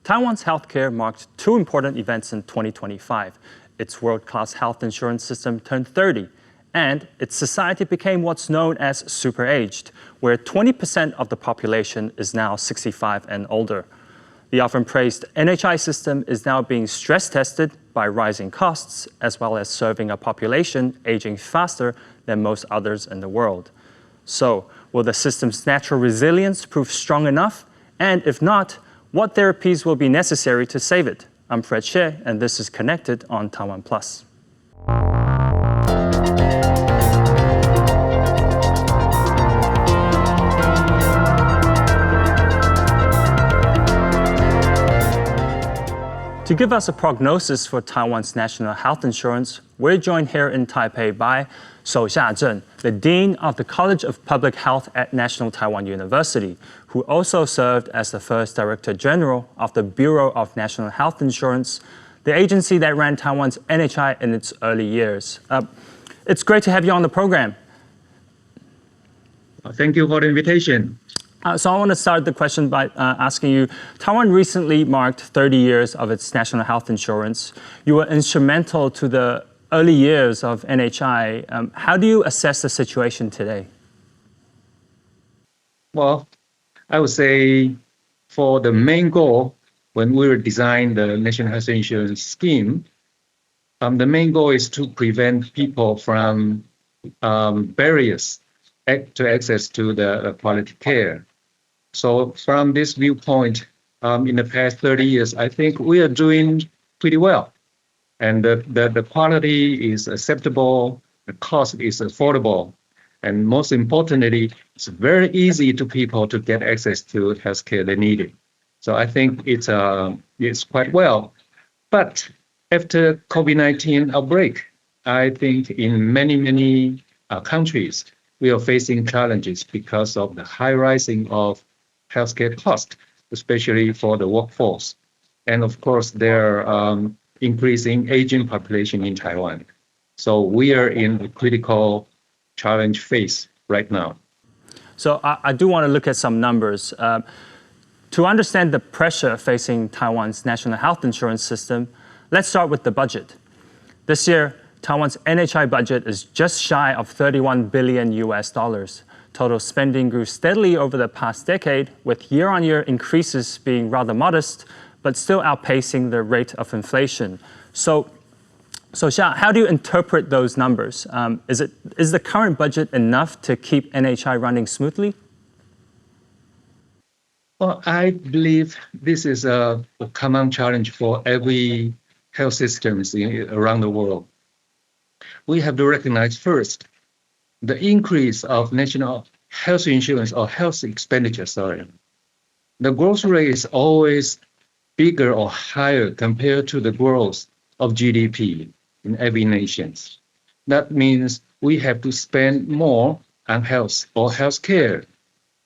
Taiwan's healthcare marked two important events in 2025. Its world-class health insurance system turned 30, and its society became what's known as super-aged, where 20% of the population is now 65 and older. The often praised NHI system is now being stress-tested by rising costs, as well as serving a population aging faster than most others in the world. So, will the system's natural resilience prove strong enough? And if not, what therapies will be necessary to save it? I'm Fred Xie, and this is Connected on Taiwan Plus. To give us a prognosis for Taiwan's national health insurance, we're joined here in Taipei by Shou-Hsia, the Dean of the College of Public Health at National Taiwan University, who also served as the first Director General of the Bureau of National Health Insurance, the agency that ran Taiwan's NHI in its early years. It's great to have you on the program. Thank you for the invitation. So I want to start the question by asking you, Taiwan recently marked 30 years of its national health insurance. You were instrumental to the early years of NHI. How do you assess the situation today? Well, I would say for the main goal, when we were designing the national health insurance scheme, the main goal is to prevent people from barriers to access to the quality care. So from this viewpoint, in the past 30 years, I think we are doing pretty well. And the quality is acceptable, the cost is affordable, and most importantly, it's very easy to people to get access to healthcare they need. So I think it's quite well. But after COVID-19 outbreak, I think in many countries, we are facing challenges because of the high rising of healthcare cost, especially for the workforce. And of course, there are increasing aging population in Taiwan. So we are in a critical challenge phase right now. So I do want to look at some numbers. To understand the pressure facing Taiwan's national health insurance system, let's start with the budget. This year, Taiwan's NHI budget is just shy of $31 billion US. Total spending grew steadily over the past decade, with year-on-year increases being rather modest, but still outpacing the rate of inflation. So Xia, how do you interpret those numbers? Is the current budget enough to keep NHI running smoothly? Well, I believe this is a common challenge for every health systems around the world. We have to recognize first the increase of national health insurance or health expenditure, the growth rate is always bigger or higher compared to the growth of GDP in every nation. That means we have to spend more on health or healthcare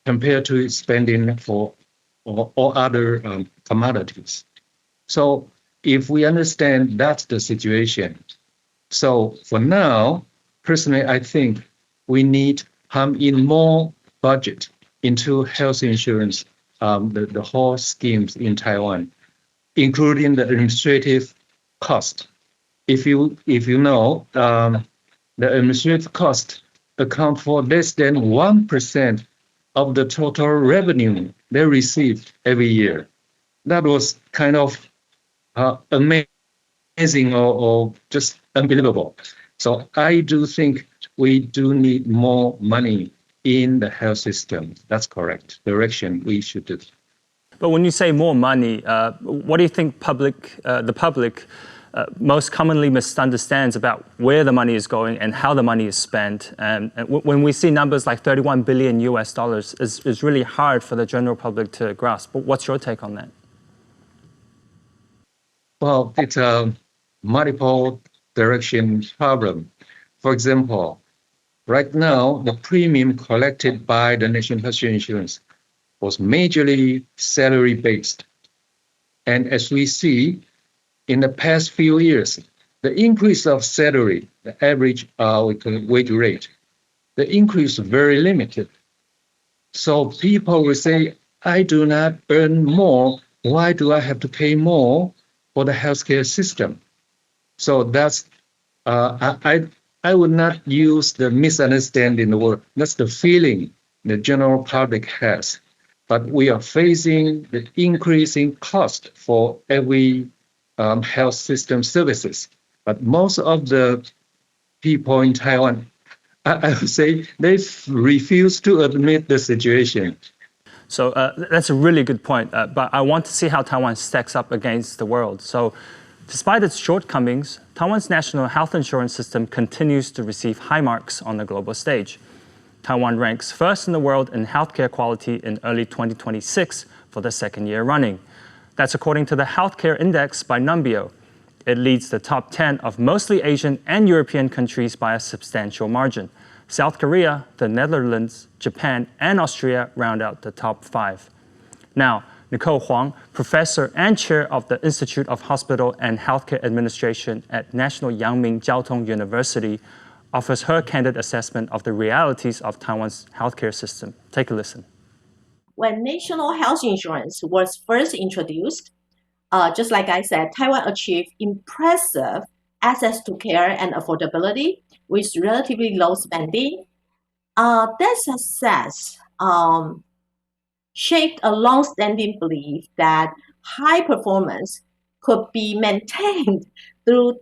compared to spending for all other commodities. So if we understand that's the situation, so for now, personally, I think we need pump in more budget into health insurance, the whole schemes in Taiwan, including the administrative cost. If you know, the administrative cost account for less than 1% of the total revenue they received every year. That was kind of amazing or just unbelievable. So I do think we do need more money in the health system. That's correct direction we should do. But when you say more money, what do you think the public most commonly misunderstands about where the money is going and how the money is spent? And when we see numbers like $31 billion US, it's really hard for the general public to grasp. But what's your take on that? Well, it's a multiple direction problem. For example, right now, the premium collected by the National Health Insurance was majorly salary-based. And as we see, in the past few years, the increase of salary, the average wage rate, the increase is very limited. So people will say, I do not earn more why do I have to pay more for the healthcare system? So that's I would not use the misunderstanding word. That's the feeling the general public has. But we are facing the increasing cost for every health system services. But most of the people in Taiwan, I would say, they refuse to admit the situation. So that's a really good point. But I want to see how Taiwan stacks up against the world. So despite its shortcomings, Taiwan's national health insurance system continues to receive high marks on the global stage. Taiwan ranks first in the world in healthcare quality in early 2026 for the second year running. That's according to the Healthcare Index by Numbeo. It leads the top 10 of mostly Asian and European countries by a substantial margin. South Korea, the Netherlands, Japan, and Austria round out the top 5. Now, Nicole Huang, professor and chair of the Institute of Hospital and Healthcare Administration at National Ming University, offers her candid assessment of the realities of Taiwan's healthcare system. Take a listen. When national health insurance was first introduced, just like I said, Taiwan achieved impressive access to care and affordability with relatively low spending. That success shaped a long-standing belief that high performance could be maintained through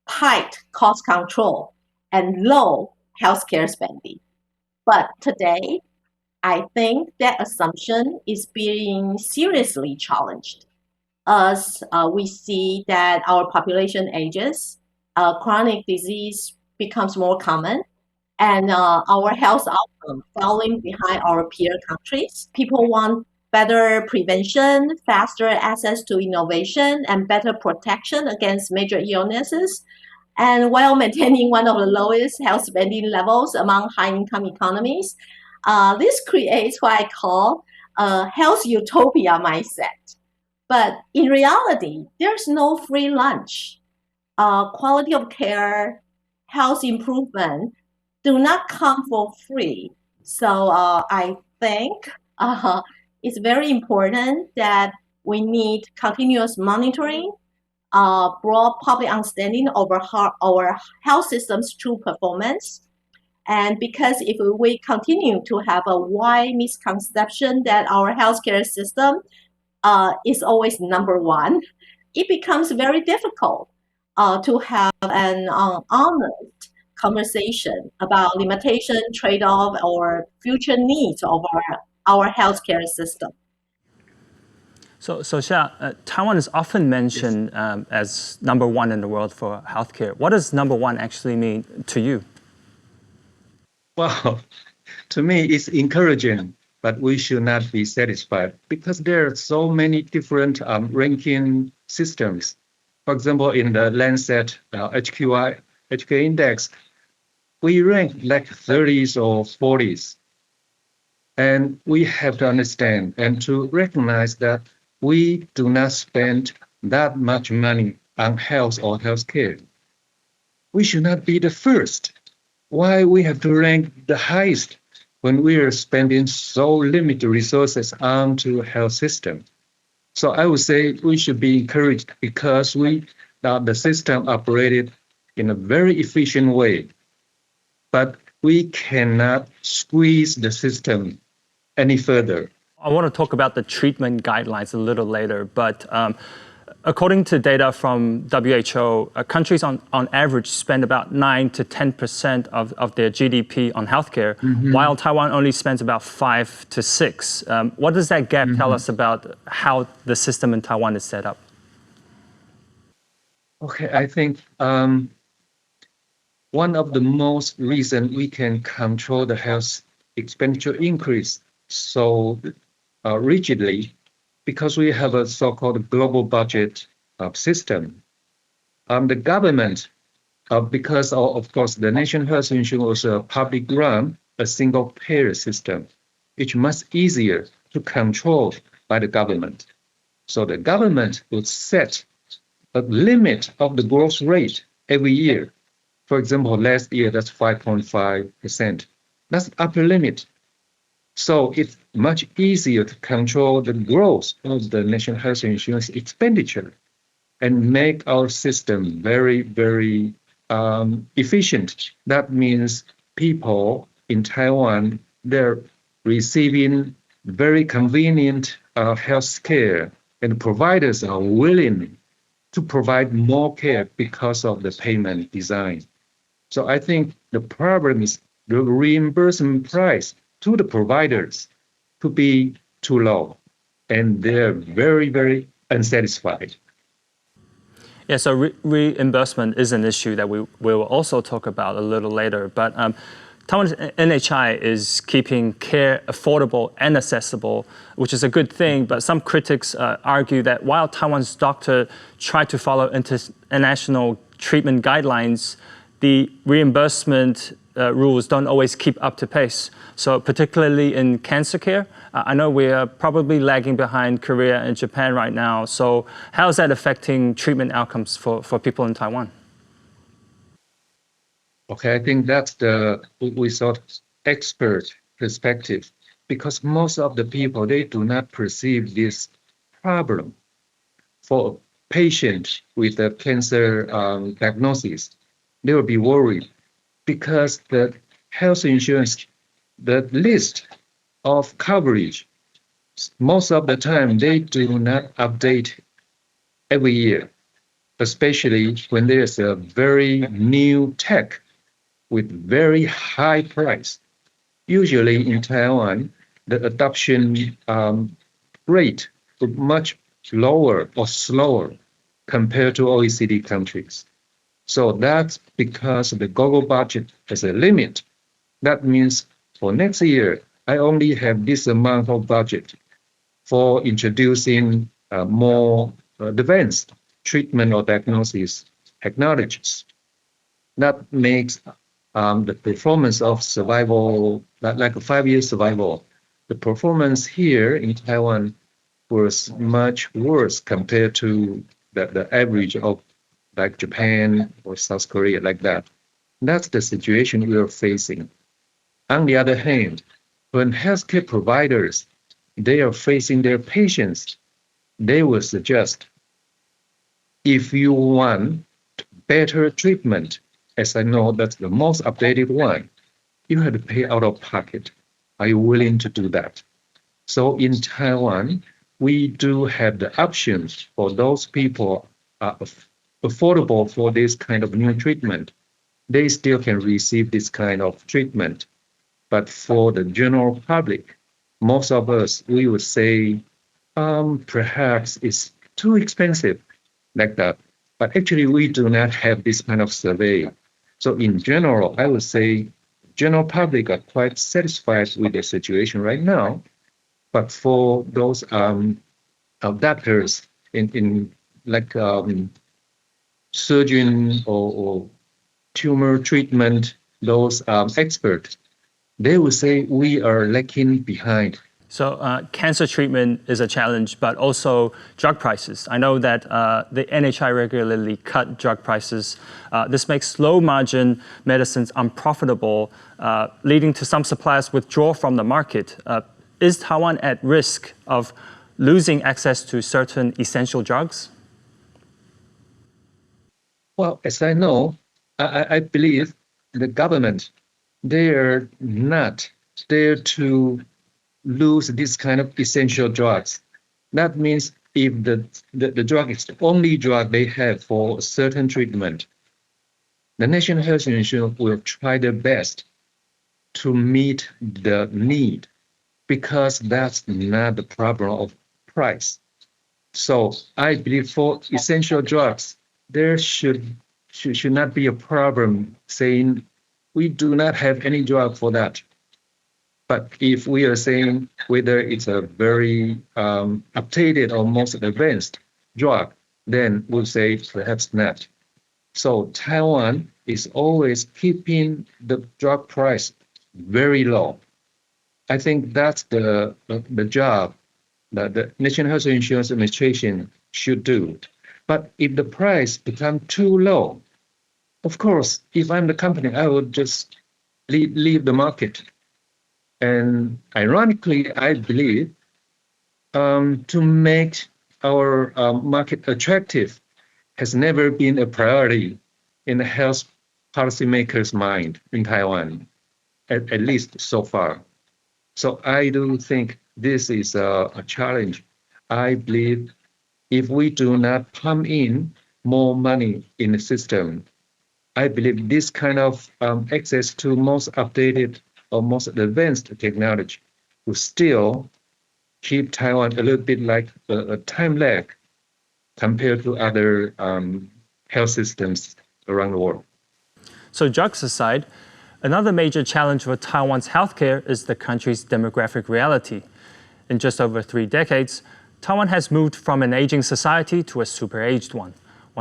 tight cost control and low healthcare spending. But today, I think that assumption is being seriously challenged as we see that our population ages, chronic disease becomes more common, and our health outcome falling behind our peer countries. People want better prevention, faster access to innovation, and better protection against major illnesses, and while maintaining one of the lowest health spending levels among high-income economies. This creates what I call a health utopia mindset. But in reality, there's no free lunch. Quality of care, health improvement do not come for free. So I think it's very important that we need continuous monitoring, broad public understanding over our health system's true performance. And because if we continue to have a wide misconception that our healthcare system is always number one, it becomes very difficult to have an honest conversation about limitation, trade-off, or future needs of our healthcare system. So Shou-Hsia, Taiwan is often mentioned as number one in the world for healthcare. What does number one actually mean to you? Well, to me, it's encouraging, but we should not be satisfied because there are so many different ranking systems. For example, in the Lancet HQI index, we rank like 30s or 40s. And we have to understand and to recognize that we do not spend that much money on health or healthcare. We should not be the first. Why we have to rank the highest when we are spending so limited resources onto health system? So I would say we should be encouraged because the system operated in a very efficient way, but we cannot squeeze the system any further. I want to talk about the treatment guidelines a little later, but according to data from WHO, countries on average spend about 9 to 10% of their GDP on healthcare, while Taiwan only spends about 5 to 6. What does that gap tell us about how the system in Taiwan is set up? Okay, I think one of the most reasons we can control the health expenditure increase so rigidly because we have a so-called global budget system. The government, because of course the national health insurance was a public grant, a single payer system, it's much easier to control by the government. So the government would set a limit of the growth rate every year. For example, last year that's 5.5%. That's upper limit. So it's much easier to control the growth of the national health insurance expenditure and make our system very, very efficient. That means people in Taiwan, they're receiving very convenient health care, and providers are willing to provide more care because of the payment design. So I think the problem is the reimbursement price to the providers to be too low, and they're very, very unsatisfied. Yeah, so reimbursement is an issue that we will also talk about a little later. But Taiwan's NHI is keeping care affordable and accessible, which is a good thing. But some critics argue that while Taiwan's doctor try to follow international treatment guidelines, the reimbursement rules don't always keep up to pace. So particularly in cancer care, I know we are probably lagging behind Korea and Japan right now. So how is that affecting treatment outcomes for people in Taiwan? Okay, I think that's we sort of expert perspective, because most of the people, they do not perceive this problem. For patients with a cancer diagnosis, they will be worried because the health insurance, the list of coverage, most of the time they do not update every year, especially when there's a very new tech with very high price. Usually in Taiwan, the adoption rate is much lower or slower compared to OECD countries. So that's because the global budget has a limit. That means for next year, I only have this amount of budget for introducing more advanced treatment or diagnosis technologies. That makes the performance of survival, like a 5-year survival, the performance here in Taiwan was much worse compared to the average of like Japan or South Korea, like that. That's the situation we are facing. On the other hand, when healthcare providers, they are facing their patients, they will suggest, if you want better treatment, as I know that's the most updated one, you have to pay out of pocket. Are you willing to do that? So in Taiwan, we do have the options for those people affordable for this kind of new treatment. They still can receive this kind of treatment. But for the general public, most of us, we would say perhaps it's too expensive, like that. But actually, we do not have this kind of survey. So in general, I would say general public are quite satisfied with the situation right now. But for those doctors in like surgeon or tumor treatment, those experts, they will say we are lacking behind. So cancer treatment is a challenge, but also drug prices. I know that the NHI regularly cut drug prices. This makes low-margin medicines unprofitable, leading to some suppliers withdraw from the market. Is Taiwan at risk of losing access to certain essential drugs? Well, as I know, I believe the government, they're not there to lose this kind of essential drugs. That means if the drug is the only drug they have for a certain treatment, the National Health Insurance will try their best to meet the need, because that's not the problem of price. So I believe for essential drugs, there should not be a problem saying we do not have any drug for that. But if we are saying whether it's a very updated or most advanced drug, then we'll say perhaps not. So Taiwan is always keeping the drug price very low. I think that's the job that the National Health Insurance Administration should do. But if the price becomes too low, of course, if I'm the company, I would just leave the market. And ironically, I believe to make our market attractive has never been a priority in the health policymakers' mind in Taiwan, at least so far. So I do think this is a challenge. I believe if we do not pump in more money in the system, I believe this kind of access to most updated or most advanced technology will still keep Taiwan a little bit like a time lag compared to other health systems around the world. So, jokes aside, another major challenge for Taiwan's healthcare is the country's demographic reality. In just over 3 decades, Taiwan has moved from an aging society to a super-aged one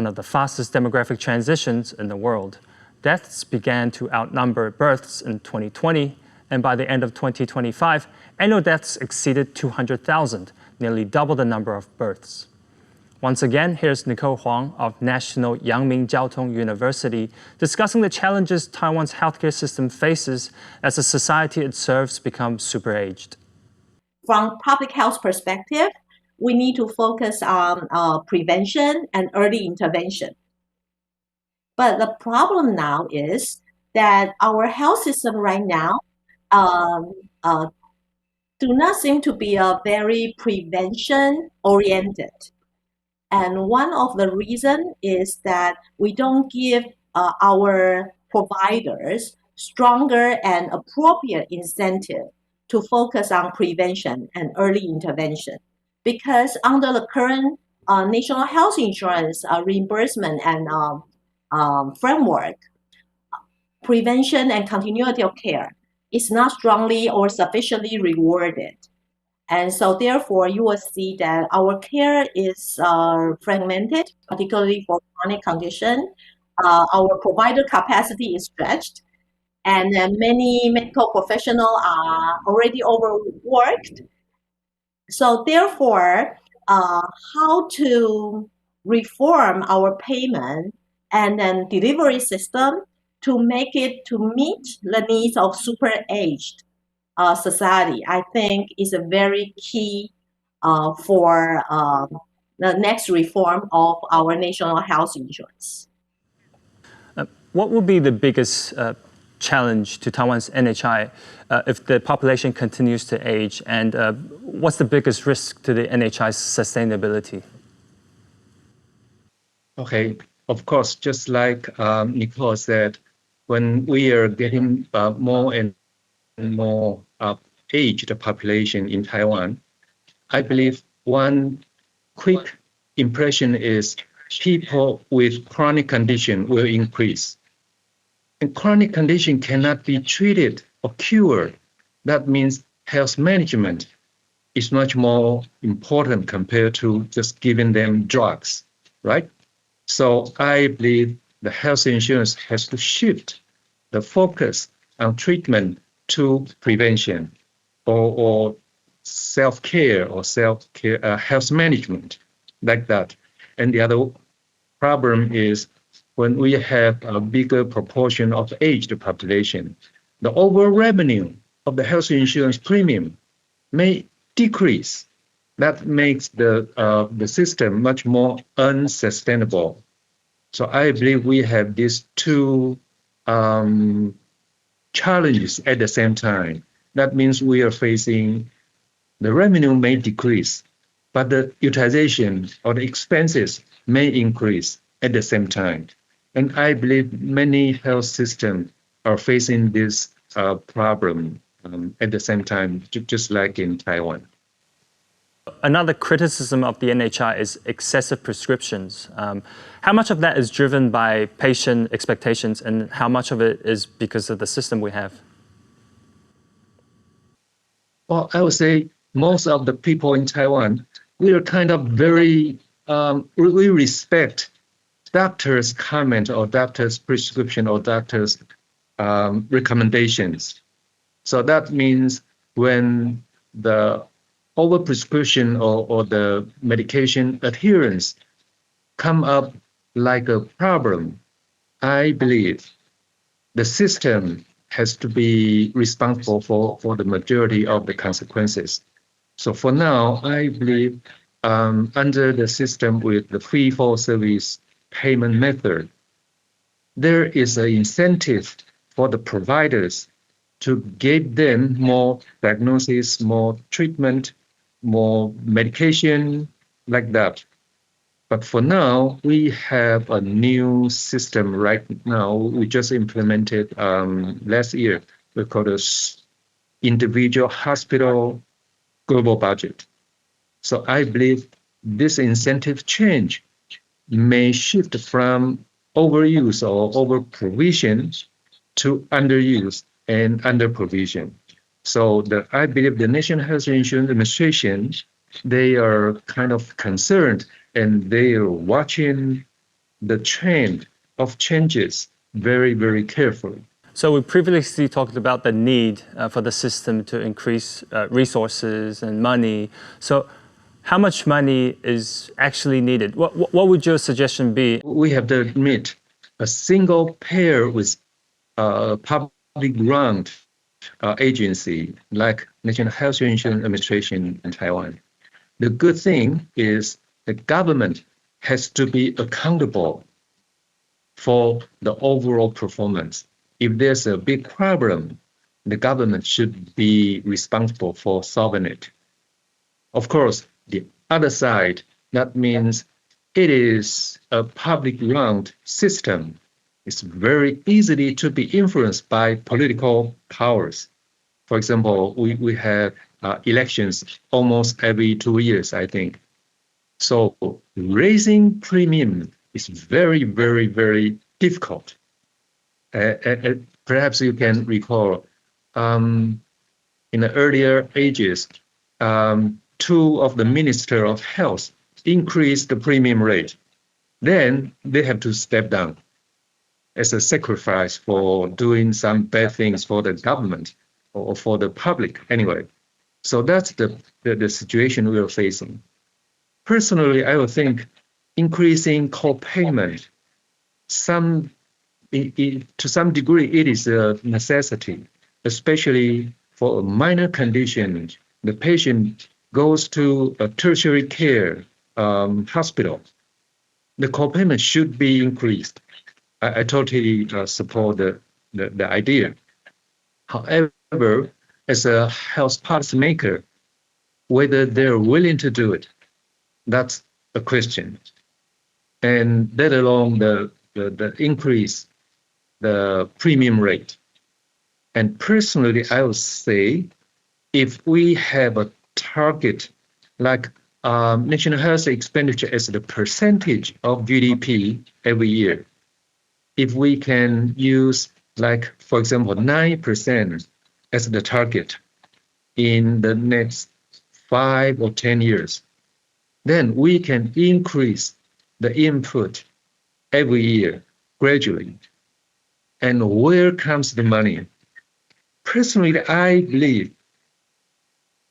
of the fastest demographic transitions in the world. Deaths began to outnumber births in 2020, and by the end of 2025, annual deaths exceeded 200,000, nearly double the number of births. Once again, here's Nicole Huang of National Ming University discussing the challenges Taiwan's healthcare system faces as the society it serves becomes super-aged. From public health perspective, we need to focus on prevention and early intervention. But the problem now is that our health system right now um, do not seem to be a very prevention oriented. And one of the reason is that we don't give our providers stronger and appropriate incentive to focus on prevention and early intervention. Because under the current national health insurance reimbursement and framework, prevention and continuity of care is not strongly or sufficiently rewarded. And so therefore, you will see that our care is fragmented, particularly for chronic condition. Our provider capacity is stretched, and many medical professionals are already overworked. So therefore, how to reform our payment and then delivery system to make it to meet the needs of super aged society, I think is a very key for the next reform of our national health insurance. What will be the biggest challenge to Taiwan's NHI if the population continues to age, and what's the biggest risk to the NHI's sustainability? Okay, of course, just like Nicole said, when we are getting more and more aged population in Taiwan, I believe one quick impression is people with chronic condition will increase. And chronic condition cannot be treated or cured. That means health management is much more important compared to just giving them drugs, right? So I believe the health insurance has to shift the focus on treatment to prevention or self-care or health management, like that. And the other problem is when we have a bigger proportion of aged population, the overall revenue of the health insurance premium may decrease. That makes the system much more unsustainable. So I believe we have these two challenges at the same time. That means we are facing the revenue may decrease, but the utilization or the expenses may increase at the same time. And I believe many health systems are facing this problem at the same time, just like in Taiwan. Another criticism of the NHI is excessive prescriptions. How much of that is driven by patient expectations, and how much of it is because of the system we have? Well, I would say most of the people in Taiwan, we are kind of very, we respect doctors' comment or doctors' prescription or doctors' recommendations. So that means when the overprescription or the medication adherence come up like a problem, I believe the system has to be responsible for the majority of the consequences. So for now, I believe under the system with the fee-for-service payment method, there is an incentive for the providers to give them more diagnosis, more treatment, more medication, like that. But for now, we have a new system right now. We just implemented last year. We call this individual hospital global budget. So I believe this incentive change may shift from overuse or over-provision to underuse and under-provision. So I believe the National Health Insurance Administration, they are kind of concerned and they are watching the trend of changes very, very carefully. So we previously talked about the need for the system to increase resources and money. So how much money is actually needed? What would your suggestion be? We have to admit a single payer with a public grant agency like National Health Insurance Administration in Taiwan. The good thing is the government has to be accountable for the overall performance. If there's a big problem, the government should be responsible for solving it. Of course, the other side, that means it is a public grant system. It's very easily to be influenced by political powers. For example, we have elections almost every 2 years, I think. So raising premium is very, very, very difficult. Perhaps you can recall in the earlier ages, two of the Minister of Health increased the premium rate. Then they have to step down as a sacrifice for doing some bad things for the government or for the public anyway. So that's the situation we are facing. Personally, I would think increasing co-payment, to some degree, it is a necessity, especially for a minor condition. The patient goes to a tertiary care hospital. The co-payment should be increased. I totally support the idea. However, as a health policymaker, whether they're willing to do it, that's a question. And let alone the increase the premium rate. And personally, I would say if we have a target like national health expenditure as the percentage of GDP every year, if we can use, like, for example, 9% as the target in the next 5 or 10 years, then we can increase the input every year gradually. And where comes the money? Personally, I believe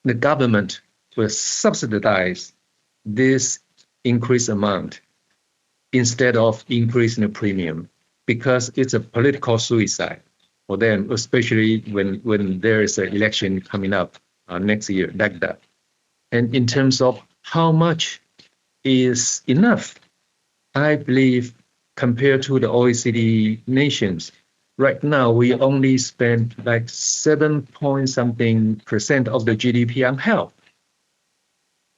the government will subsidize this increased amount instead of increasing the premium, because it's a political suicide for them, especially when there is an election coming up next year, like that. And in terms of how much is enough, I believe compared to the OECD nations, right now we only spend like 7-point-something% of the GDP on health.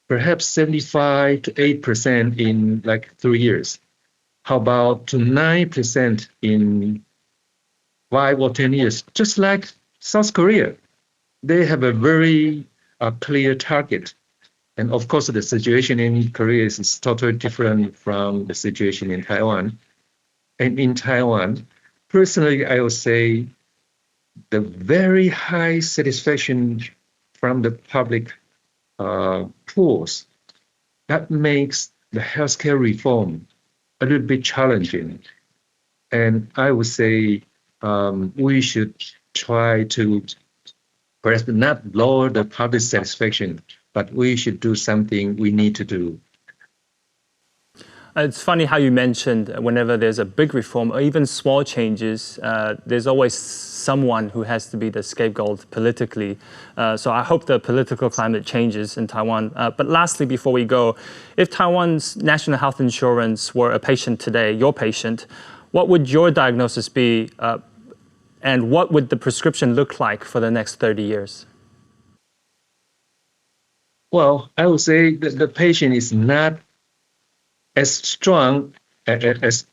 Perhaps 75 to 8% in like 3 years. How about to 9% in 5 or 10 years? Just like South Korea, they have a very clear target. And of course, the situation in Korea is totally different from the situation in Taiwan. And in Taiwan, personally, I would say the very high satisfaction from the public pools, that makes the healthcare reform a little bit challenging. And I would say we should try to perhaps not lower the public satisfaction, but we should do something we need to do. It's funny how you mentioned whenever there's a big reform or even small changes, there's always someone who has to be the scapegoat politically. So I hope the political climate changes in Taiwan. But lastly, before we go, if Taiwan's national health insurance were a patient today, your patient, what would your diagnosis be, and what would the prescription look like for the next 30 years? Well, I would say that the patient is not as strong as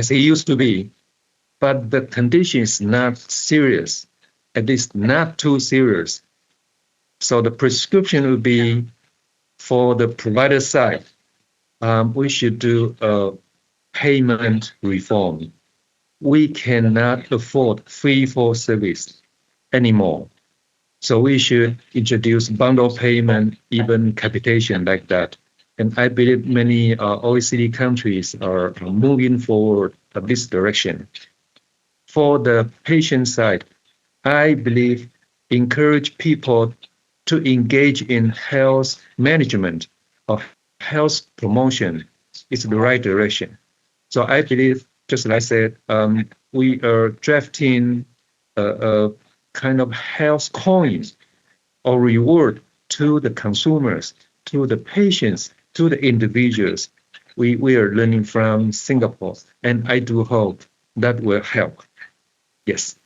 he used to be, but the condition is not serious, at least not too serious. So the prescription would be for the provider side. We should do a payment reform. We cannot afford fee-for-service anymore. So we should introduce bundle payment, even capitation like that. And I believe many OECD countries are moving forward in this direction. For the patient side, I believe encourage people to engage in health management or health promotion is the right direction. So I believe, just like I said, we are drafting a kind of health coins or reward to the consumers, to the patients, to the individuals. We are learning from Singapore, and I do hope that will help. Yes.